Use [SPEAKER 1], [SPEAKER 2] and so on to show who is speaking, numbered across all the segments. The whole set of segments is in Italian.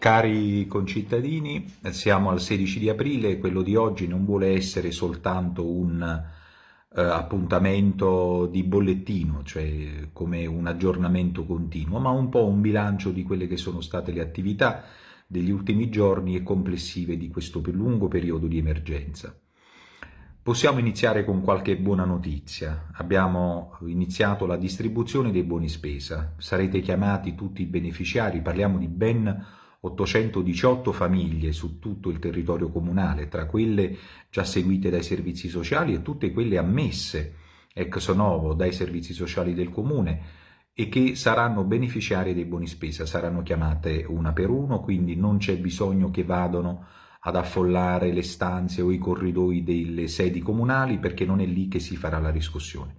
[SPEAKER 1] Cari concittadini, siamo al 16 di aprile, quello di oggi non vuole essere soltanto un appuntamento di bollettino, cioè come un aggiornamento continuo, ma un po' un bilancio di quelle che sono state le attività degli ultimi giorni e complessive di questo lungo periodo di emergenza. Possiamo iniziare con qualche buona notizia. Abbiamo iniziato la distribuzione dei buoni spesa. Sarete chiamati tutti i beneficiari, parliamo di ben 818 famiglie su tutto il territorio comunale, tra quelle già seguite dai servizi sociali e tutte quelle ammesse ex novo dai servizi sociali del comune e che saranno beneficiarie dei buoni spesa. Saranno chiamate una per uno, quindi non c'è bisogno che vadano ad affollare le stanze o i corridoi delle sedi comunali, perché non è lì che si farà la riscossione.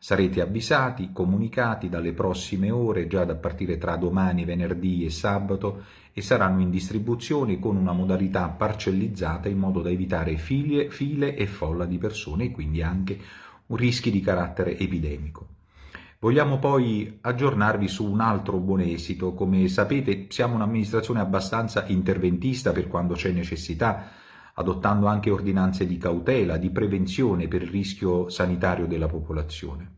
[SPEAKER 1] Sarete avvisati, comunicati dalle prossime ore, già da partire tra domani, venerdì e sabato, e saranno in distribuzione con una modalità parcellizzata in modo da evitare file e folla di persone e quindi anche rischi di carattere epidemico. Vogliamo poi aggiornarvi su un altro buon esito. Come sapete, siamo un'amministrazione abbastanza interventista per quando c'è necessità, adottando anche ordinanze di cautela, di prevenzione per il rischio sanitario della popolazione.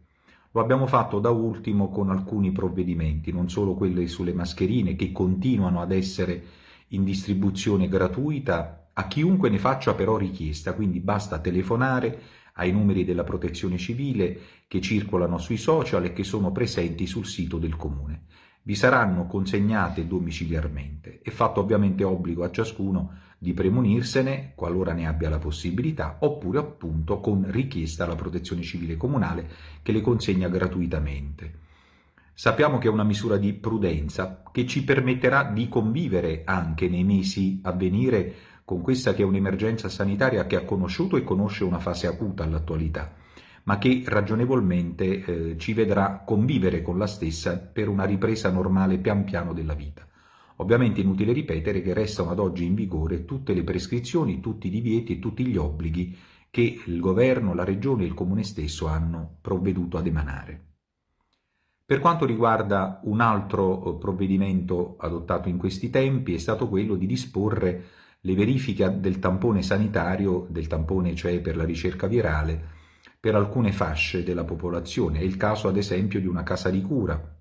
[SPEAKER 1] Lo abbiamo fatto da ultimo con alcuni provvedimenti, non solo quelli sulle mascherine, che continuano ad essere in distribuzione gratuita a chiunque ne faccia però richiesta, quindi basta telefonare ai numeri della Protezione Civile che circolano sui social e che sono presenti sul sito del Comune. Vi saranno consegnate domiciliarmente. È fatto ovviamente obbligo a ciascuno di premonirsene qualora ne abbia la possibilità, oppure appunto con richiesta alla Protezione Civile Comunale che le consegna gratuitamente. Sappiamo che è una misura di prudenza che ci permetterà di convivere anche nei mesi a venire con questa che è un'emergenza sanitaria che ha conosciuto e conosce una fase acuta all'attualità, ma che ragionevolmente ci vedrà convivere con la stessa per una ripresa normale pian piano della vita. Ovviamente è inutile ripetere che restano ad oggi in vigore tutte le prescrizioni, tutti i divieti e tutti gli obblighi che il governo, la regione e il comune stesso hanno provveduto ad emanare. Per quanto riguarda un altro provvedimento adottato in questi tempi è stato quello di disporre le verifiche del tampone sanitario, del tampone cioè per la ricerca virale, per alcune fasce della popolazione. È il caso ad esempio di una casa di cura,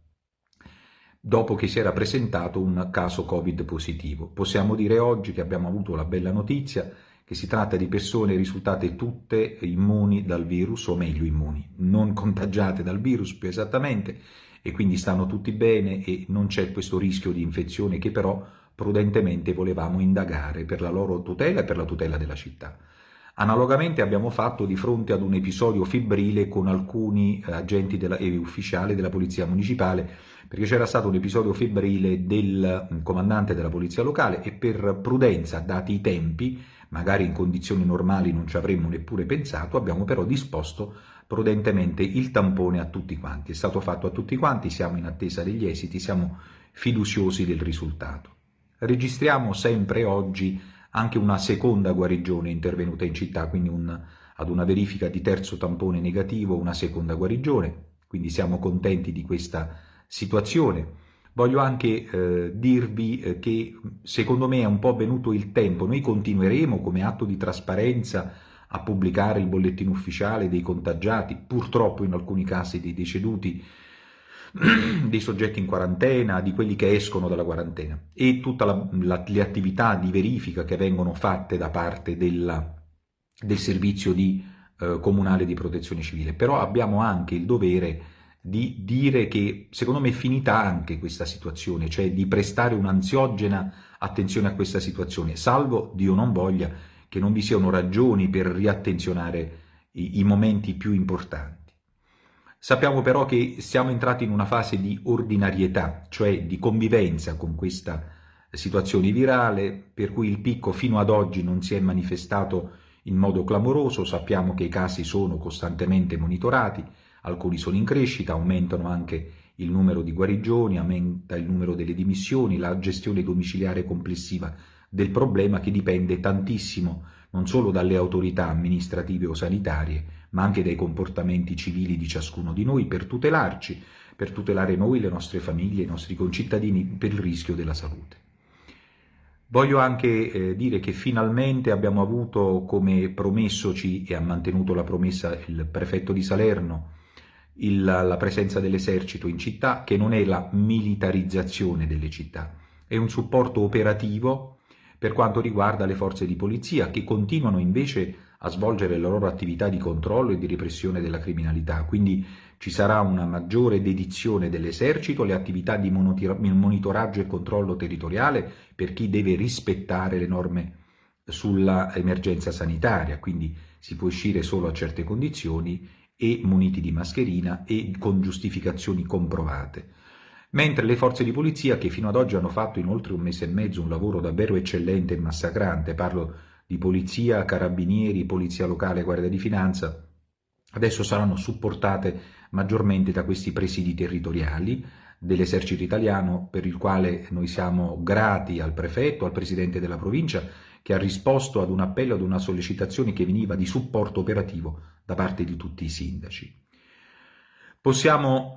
[SPEAKER 1] dopo che si era presentato un caso Covid positivo. Possiamo dire oggi che abbiamo avuto la bella notizia che si tratta di persone risultate tutte immuni dal virus, o meglio immuni, non contagiate dal virus più esattamente, e quindi stanno tutti bene e non c'è questo rischio di infezione che però prudentemente volevamo indagare per la loro tutela e per la tutela della città. Analogamente abbiamo fatto di fronte ad un episodio febbrile con alcuni agenti e ufficiali della Polizia Municipale, perché c'era stato un episodio febbrile del comandante della Polizia Locale e per prudenza, dati i tempi, magari in condizioni normali non ci avremmo neppure pensato, abbiamo però disposto prudentemente il tampone a tutti quanti. È stato fatto a tutti quanti, siamo in attesa degli esiti, siamo fiduciosi del risultato. Registriamo sempre oggi anche una seconda guarigione intervenuta in città, quindi ad una verifica di terzo tampone negativo, una seconda guarigione, quindi siamo contenti di questa situazione. Voglio anche dirvi che secondo me è un po' venuto il tempo, noi continueremo come atto di trasparenza a pubblicare il bollettino ufficiale dei contagiati, purtroppo in alcuni casi dei deceduti, dei soggetti in quarantena, di quelli che escono dalla quarantena, e tutte le attività di verifica che vengono fatte da parte del servizio comunale di protezione civile. Però abbiamo anche il dovere di dire che secondo me è finita anche questa situazione, cioè di prestare un'ansiogena attenzione a questa situazione, salvo, Dio non voglia, che non vi siano ragioni per riattenzionare i momenti più importanti. Sappiamo però che siamo entrati in una fase di ordinarietà, cioè di convivenza con questa situazione virale, per cui il picco fino ad oggi non si è manifestato in modo clamoroso. Sappiamo che i casi sono costantemente monitorati, alcuni sono in crescita, aumentano anche il numero di guarigioni, aumenta il numero delle dimissioni, la gestione domiciliare complessiva del problema, che dipende tantissimo non solo dalle autorità amministrative o sanitarie, ma anche dai comportamenti civili di ciascuno di noi per tutelarci, per tutelare noi, le nostre famiglie, i nostri concittadini per il rischio della salute. Voglio anche dire che finalmente abbiamo avuto, come promessoci, e ha mantenuto la promessa il prefetto di Salerno, la presenza dell'esercito in città, che non è la militarizzazione delle città, è un supporto operativo per quanto riguarda le forze di polizia, che continuano invece a svolgere la loro attività di controllo e di repressione della criminalità. Quindi ci sarà una maggiore dedizione dell'esercito alle attività di monitoraggio e controllo territoriale per chi deve rispettare le norme sulla emergenza sanitaria, quindi si può uscire solo a certe condizioni e muniti di mascherina e con giustificazioni comprovate. Mentre le forze di polizia, che fino ad oggi hanno fatto in oltre un mese e mezzo un lavoro davvero eccellente e massacrante, parlo di polizia, carabinieri, polizia locale, guardia di finanza, adesso saranno supportate maggiormente da questi presidi territoriali dell'esercito italiano, per il quale noi siamo grati al prefetto, al presidente della provincia, che ha risposto ad un appello, ad una sollecitazione che veniva di supporto operativo da parte di tutti i sindaci. Possiamo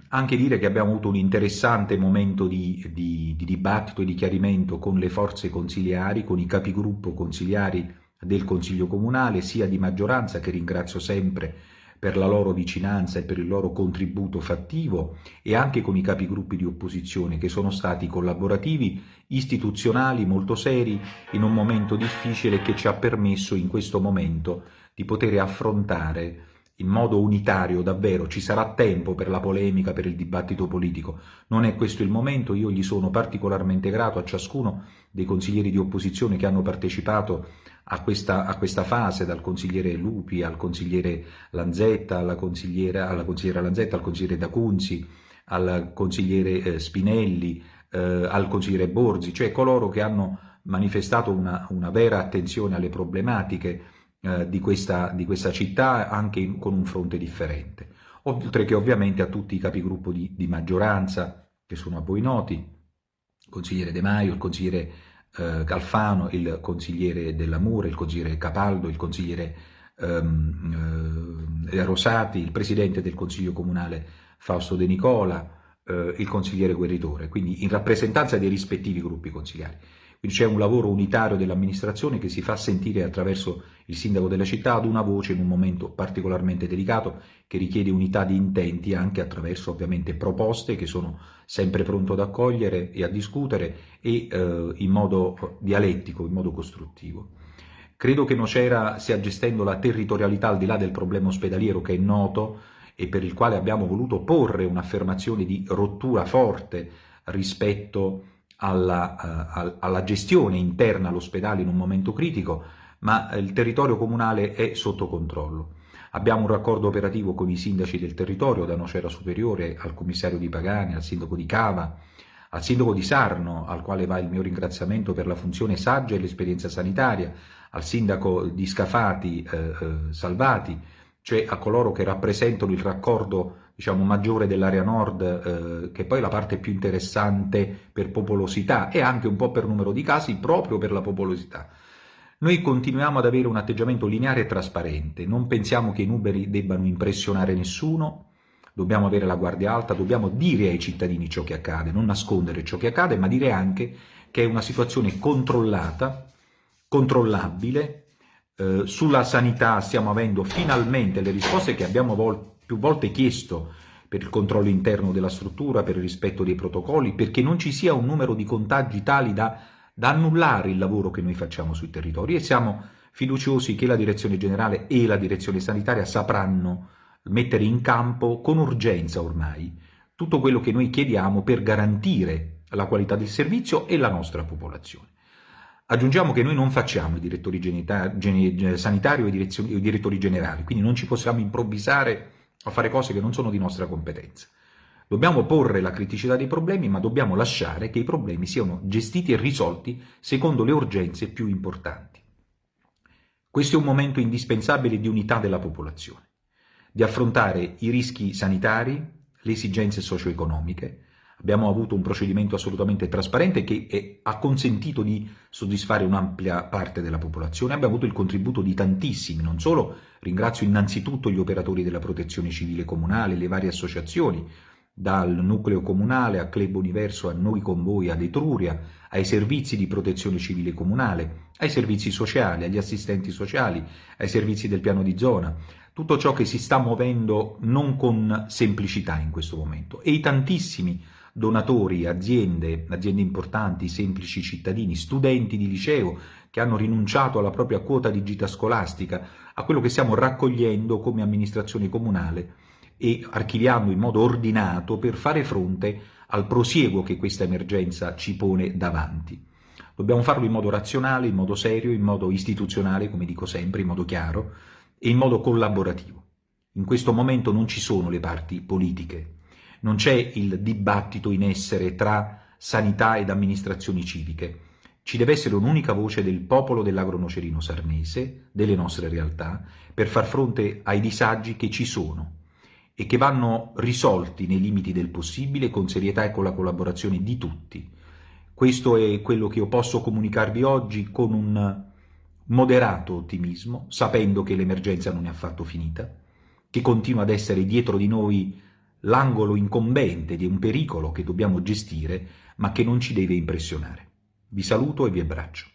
[SPEAKER 1] anche dire che abbiamo avuto un interessante momento di dibattito e di chiarimento con le forze consiliari, con i capigruppo consiliari del Consiglio Comunale, sia di maggioranza, che ringrazio sempre per la loro vicinanza e per il loro contributo fattivo, e anche con i capigruppi di opposizione, che sono stati collaborativi, istituzionali, molto seri, in un momento difficile che ci ha permesso in questo momento di poter affrontare in modo unitario. Davvero ci sarà tempo per la polemica, per il dibattito politico, non è questo il momento. Io gli sono particolarmente grato a ciascuno dei consiglieri di opposizione che hanno partecipato a questa fase, dal consigliere Lupi al consigliere Lanzetta, alla consigliera Lanzetta, al consigliere D'Acunzi, al consigliere Spinelli, al consigliere Borzi, cioè coloro che hanno manifestato una vera attenzione alle problematiche di questa città, anche con un fronte differente, oltre che ovviamente a tutti i capigruppo di maggioranza, che sono a voi noti, il consigliere De Maio, il consigliere Alfano, il consigliere Della Mura, il consigliere Capaldo, il consigliere Rosati, il presidente del Consiglio Comunale Fausto De Nicola, il consigliere Guerritore, quindi in rappresentanza dei rispettivi gruppi consiliari. Quindi c'è un lavoro unitario dell'amministrazione che si fa sentire attraverso il sindaco della città ad una voce in un momento particolarmente delicato, che richiede unità di intenti anche attraverso ovviamente proposte che sono sempre pronto ad accogliere e a discutere, e in modo dialettico, in modo costruttivo. Credo che Nocera stia gestendo la territorialità al di là del problema ospedaliero, che è noto e per il quale abbiamo voluto porre un'affermazione di rottura forte rispetto alla gestione interna all'ospedale in un momento critico, ma il territorio comunale è sotto controllo. Abbiamo un raccordo operativo con i sindaci del territorio, da Nocera Superiore al commissario di Pagani, al sindaco di Cava, al sindaco di Sarno, al quale va il mio ringraziamento per la funzione saggia e l'esperienza sanitaria, al sindaco di Scafati, Salvati, cioè a coloro che rappresentano il raccordo, diciamo, maggiore dell'area nord, che poi è la parte più interessante per popolosità e anche un po' per numero di casi, proprio per la popolosità. Noi continuiamo ad avere un atteggiamento lineare e trasparente, non pensiamo che i numeri debbano impressionare nessuno, dobbiamo avere la guardia alta, dobbiamo dire ai cittadini ciò che accade, non nascondere ciò che accade, ma dire anche che è una situazione controllata, controllabile. Sulla sanità stiamo avendo finalmente le risposte che abbiamo più volte chiesto, per il controllo interno della struttura, per il rispetto dei protocolli, perché non ci sia un numero di contagi tali da annullare il lavoro che noi facciamo sui territori, e siamo fiduciosi che la direzione generale e la direzione sanitaria sapranno mettere in campo con urgenza ormai tutto quello che noi chiediamo per garantire la qualità del servizio e la nostra popolazione. Aggiungiamo che noi non facciamo i direttori sanitari o i direttori generali, quindi non ci possiamo improvvisare a fare cose che non sono di nostra competenza. Dobbiamo porre la criticità dei problemi, ma dobbiamo lasciare che i problemi siano gestiti e risolti secondo le urgenze più importanti. Questo è un momento indispensabile di unità della popolazione, di affrontare i rischi sanitari, le esigenze socio-economiche. Abbiamo avuto un procedimento assolutamente trasparente che ha consentito di soddisfare un'ampia parte della popolazione. Abbiamo avuto il contributo di tantissimi, non solo, ringrazio innanzitutto gli operatori della protezione civile comunale, le varie associazioni, dal nucleo comunale a Club Universo, a Noi con Voi, ad Etruria, ai servizi di protezione civile comunale, ai servizi sociali, agli assistenti sociali, ai servizi del piano di zona, tutto ciò che si sta muovendo non con semplicità in questo momento, e i tantissimi donatori, aziende importanti, semplici cittadini, studenti di liceo che hanno rinunciato alla propria quota di gita scolastica, a quello che stiamo raccogliendo come amministrazione comunale e archiviando in modo ordinato per fare fronte al prosieguo che questa emergenza ci pone davanti. Dobbiamo farlo in modo razionale, in modo serio, in modo istituzionale, come dico sempre, in modo chiaro e in modo collaborativo. In questo momento non ci sono le parti politiche, non c'è il dibattito in essere tra sanità ed amministrazioni civiche. Ci deve essere un'unica voce del popolo dell'Agro Nocerino Sarnese, delle nostre realtà, per far fronte ai disagi che ci sono e che vanno risolti nei limiti del possibile, con serietà e con la collaborazione di tutti. Questo è quello che io posso comunicarvi oggi con un moderato ottimismo, sapendo che l'emergenza non è affatto finita, che continua ad essere dietro di noi l'angolo incombente di un pericolo che dobbiamo gestire, ma che non ci deve impressionare. Vi saluto e vi abbraccio.